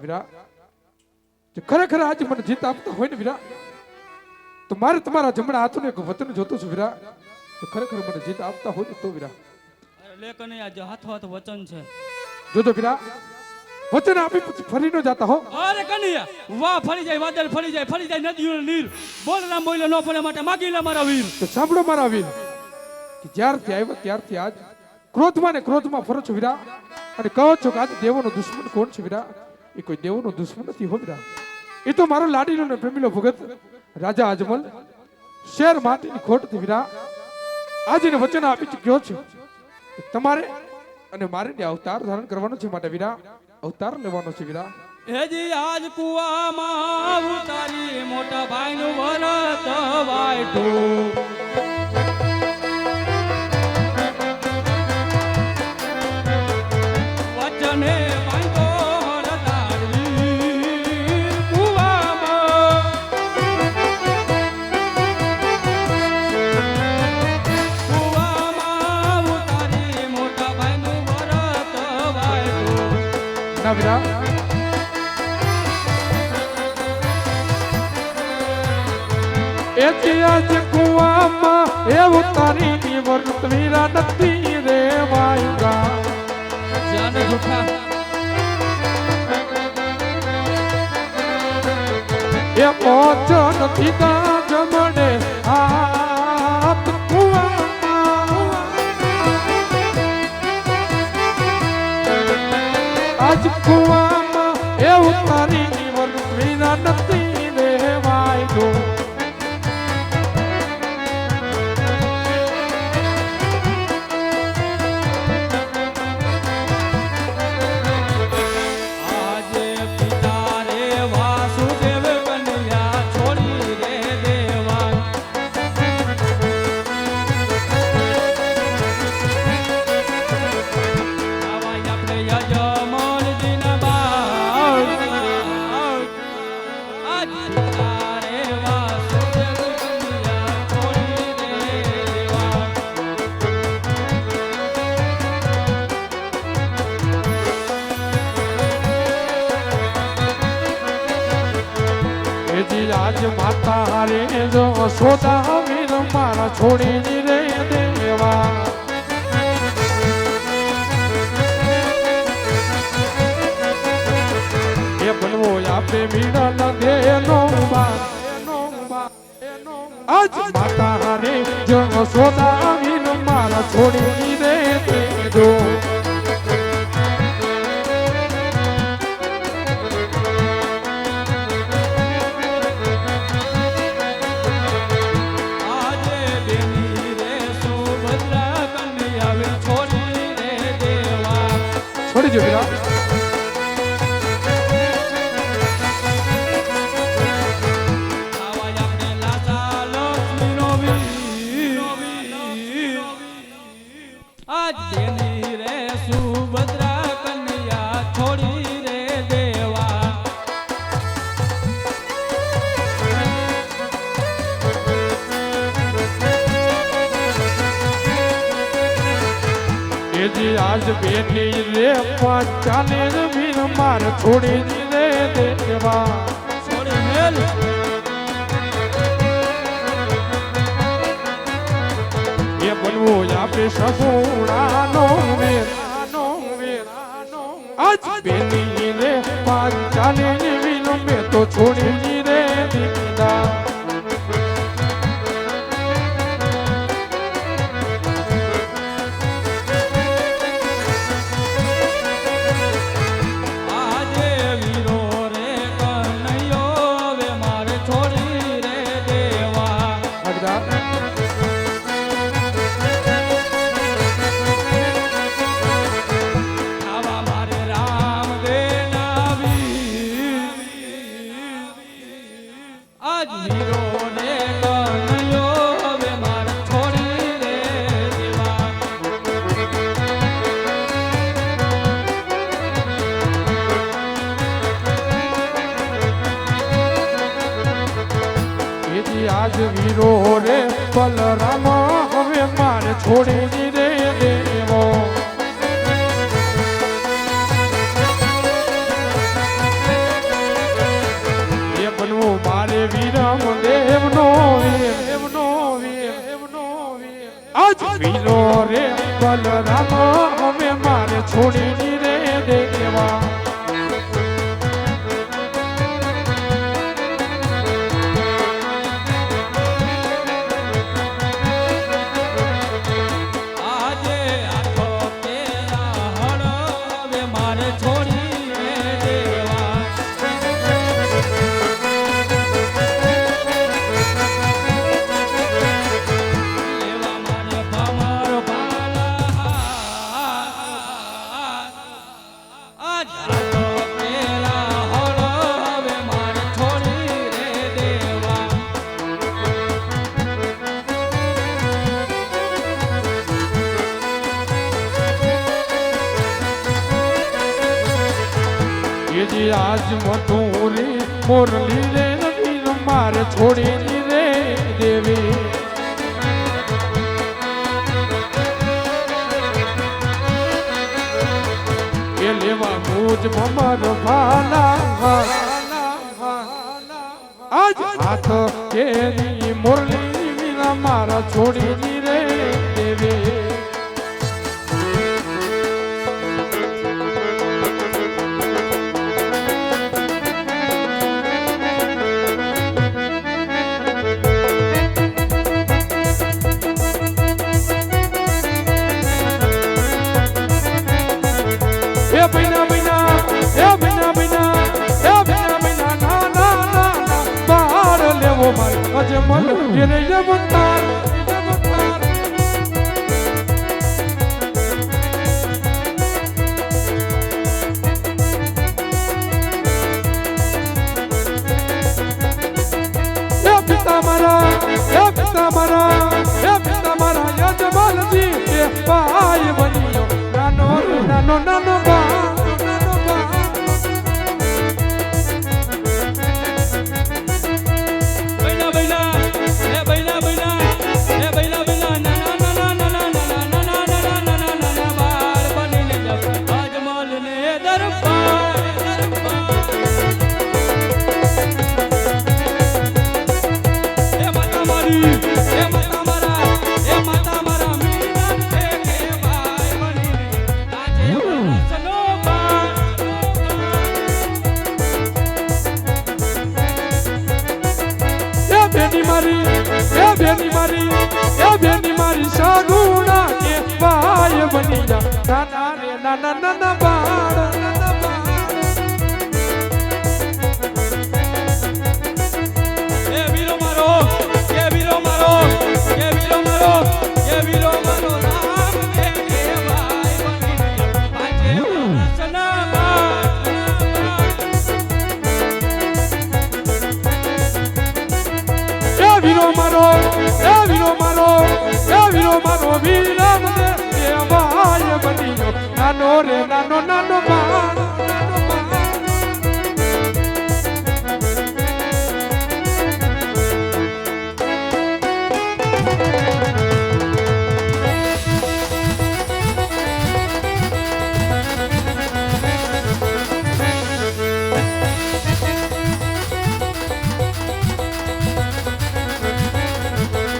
વીરા જો ખરેખર આજે મને જીત આપતા હોય ને વીરા તો મારે તમારા જમણા હાથનું એક વચન જોતું છું વીરા તો ખરેખર મને જીત આપતા હોય ને તો વીરા લે કને આ હાથો હાથ વચન છે જોજો વીરા વચન આપી પછી ફરી ન જાતા હો અરે કનૈયા વાહ ફરી જાય વાદળ ફરી જાય નદીઓનું નીર બોલ રામ બોલે ન પડે માટે માગી લે મારા વીર તો સાંભળો મારા વીર કે જ્યારથી આવ્યો ત્યારથી આજ ક્રોધમાં ને ક્રોધમાં ફરો છો વીરા અને કહો છો કે આજ દેવોનો દુશ્મન કોણ છે વીરા એ કોઈ દેવોનો દુશ્મન નથી હો વીરા એ તો મારો લાડીલો ને પ્રેમીલો ભગત રાજા અજમલ શેર માટીની ખોટ થી વીરા આજે વચન આપી ચૂક્યો છે તમારે અને મારે અવતાર ધારણ કરવાનો છે માટે વીરા અવતાર લેવાનો છે વીરા હેજી આજ કુવામાં ઉતારી મોટા ભાઈનું વરત વાયઠું વચને માંગો હરદારી કુવામાં ઉતારી મોટા ભાઈનું વરત વાયઠું ના વીરા આજ કુવામાં એવું તારી વર્ત વીરા નથી રે વાયગા જાને જૂઠા એ પહોંચો નથી તા જમણે હાથ કુવામાં આજ કુવામાં એવું તારી વર્ત વીરા નથી રે વાયગો આજ માતા હારે જો સોદા વીર મારા છોડી રે દેવા એ બનવો આપે મીડા દેનો આજ માતા હારે જો સોદા વીર મારા છોડી રે દેજો છોડી જો વીરા આજ દેની રે સુભદ્રા કન્યા છોડી રે દેવા એજી આજ બેની રે ચાલે વીર માર છોડી રે દેવા છોડી મેલ એ બનવું આપે સગુણાનો વેર આજ બેની રે ચાલે વીર મેં તો છોડી રે દીધા આજ વીરો રે બલરામ હવે મારે છોડી રે દેવો આજ વીરો રે બલરામ અમે મારે છોડીની રે દેવા આજે આખો કેરા હળવે મારે છોડીને દેવા લેવા મારે ભમર ભાલા આજ આખો કેરા હળવે મારે છોડીને દેવા એ જે આજ મોટું રે મોરલી રે વીર મારે છોડીની રે દેવી એ લેવા મુજ મમર ભાલા આજ હાથ કેરી મોરલી વીર મારા છોડીની રે દેવી એ બિના બિના એ બિના બિના એ બિના બિના ના ના ના ના બહાર લેવો મારે અજમલ ઘેરે જમતાર જમતાર એ પિતા મારા એ પિતા મારા એ પિતા મારા યજમાનજી એ ભાઈ બન્યો નાનો નાનો નાનો બા નાનો બા બૈલા બૈલા એ બૈલા બૈલા એ બૈલા બૈલા ના ના ના ના ના ના ના ના ના ના ના ના ના બાર બનીને જાવ અજમલ ને દરબાર એ માતા મારી એ માતા મારા એ માતા મારા મીના કે ભાઈ બનીને આજે સનો બાર એ બેની મારી એ બેની મારી એ બેની મારી સાગુણા કે ભાઈ બની જા નાના રે નાના નાના બાળ નાના બાળ એ વીરો મારો કે વીરો મારો કે વીરો મારો કે વીરો મારો રામ ને કે ભાઈ બનીને આજે સના બાર એ વીરો મારો એ વીરો મારો એ વીરો મારો વીરમ દે એ ભાઈ બની ગયો નાનો રે નાનો નાનો બાળ નાનો બાળ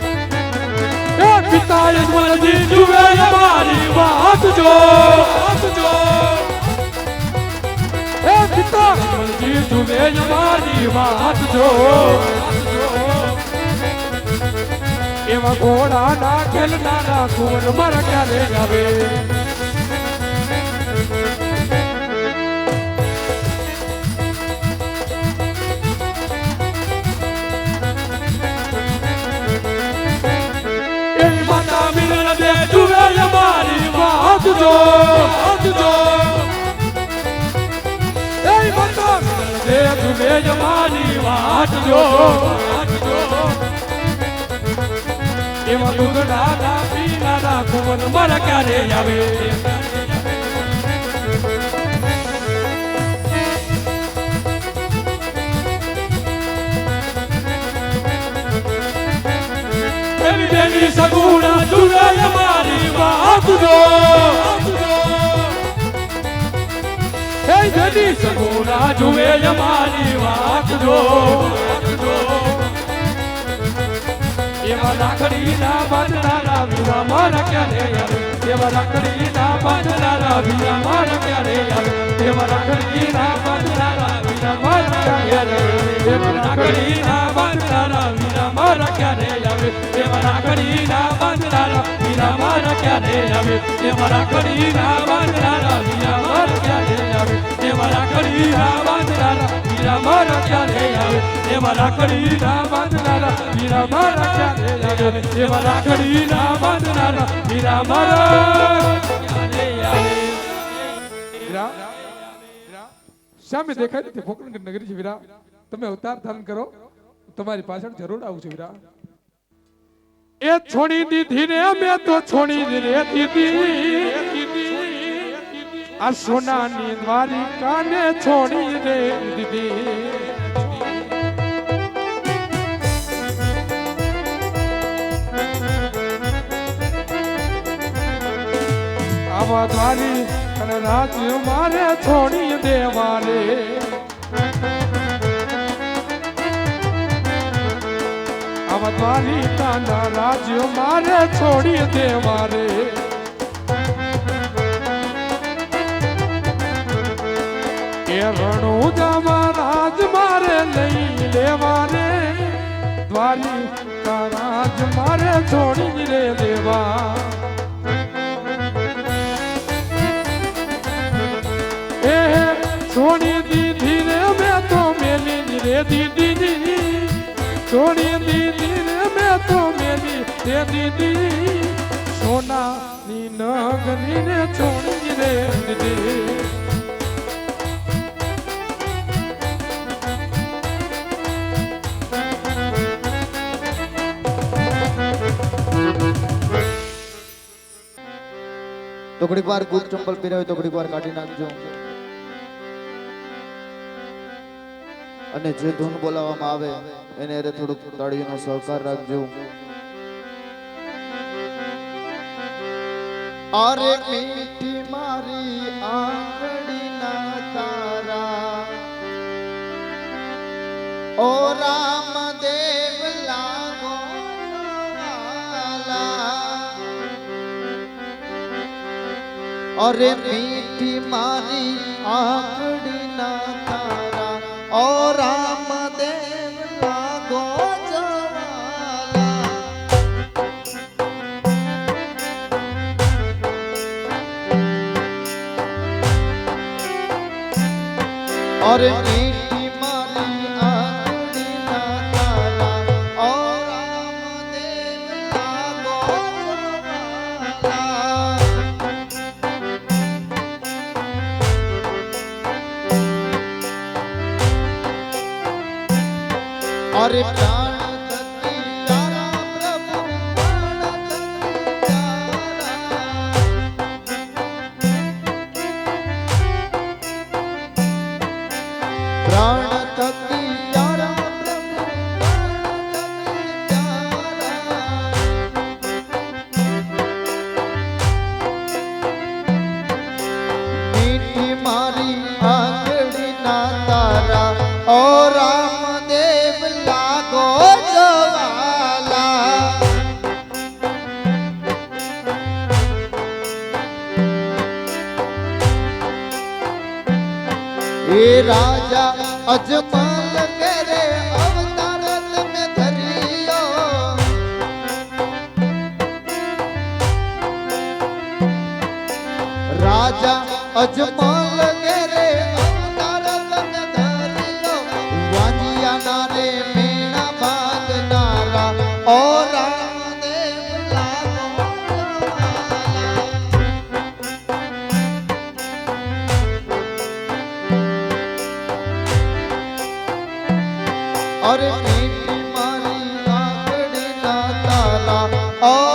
એ પિતા યજમાનજી જુએ મારી વાત જો એ પિતા યજમાનજી જુએ મારી વાત જો એવા ઘોડા ના ખેલનારા કુંવર મારા ક્યારે આવે એ માતા મીરા દે જુએ મારી વાત જો એ માતા મીરા દે જુએ મારી વાત જો એવા દુગડા ના પીનારા કુંવર મારા ક્યારે આવે એની સગુણા જુએ મારી વાત જો એ જેની સગુણા જુએ મારી વાત જો એવા રાખડીના બાંધનારા વીરા મારા ક્યારે આવે એવા રાખડીના બાંધનારા વીરા મારા ક્યારે આવે એવા રાખડીના બાંધનારા વીરા મારા ક્યારે આવે એવા રાખડીના બાંધનારા વીરા મારા ક્યારે આવે એવા રાખડીના બાંધનારા વીરા મારા ક્યારે આવે એવા રાખડીના બાંધનારા વીરા મારા ક્યારે આવે એવા રાખડીના બાંધનારા વીરા મારા ક્યારે આવે એવા રાખડીના બાંધનારા વીરા મારા ક્યારે આવે એવા રાખડીના બાંધનારા વીરા મારા ક્યારે આવે વીરા સામે દેખાય તે ફોકણ નગરી છે વીરા તમે અવતાર ધારણ કરો તમારી પાછળ જરૂર આવું છું વીરા એ છોડી દીધી રે મેં તો છોડી રે દીધી આ સોનાની દ્વારિકાને છોડી રે દીધી આવા દ્વારી અને રાજ્ય મારે છોડી દેવા રે આવા દ્વારિકાના રાજ્ય મારે છોડી દેવા રે એ રણુજામાં રાજ મારે લઈ લેવા રે દ્વારિકા રાજ મારે છોડી રે દેવા એ છોડી દીધી રે મેં તો મેલી રે દીદી છોડી દીધી રે મેં તો મેલી રે દીદી સોનાની નગરી ને છોડી રે દીદી તો ઘડીક વાર બૂટ ચંપલ પહેર્યા હોય તો ઘડીક વાર કાઢી નાખજો અને જે ધૂન બોલાવવામાં આવે એને અરે થોડુંક તાળીનો સહકાર રાખજો અરે મીઠી મારી આંગળીના તારા ઓ રામદેવ લાગો અરે મીઠી મારી આંગળીના તારા ઓ રામદેવ લાગો જવાલા અરે મીઠી મારી આંગળીના તારા ઓ રામદેવ લાગો જવાલા अरे प्राण थकी तारा प्रभु प्राण थकी तारा प्रभु मीठी मारी आंगड़ी ना तारा और रामदेव लागो जवाला ए राजा अजमल करे अवतारत में धरियो राजा अजमल करे अवतारत में धरियो वाजिया नारे मेना भागनारा और रामदेव लागो और मीठी मारी आंगड़ी ना ताला और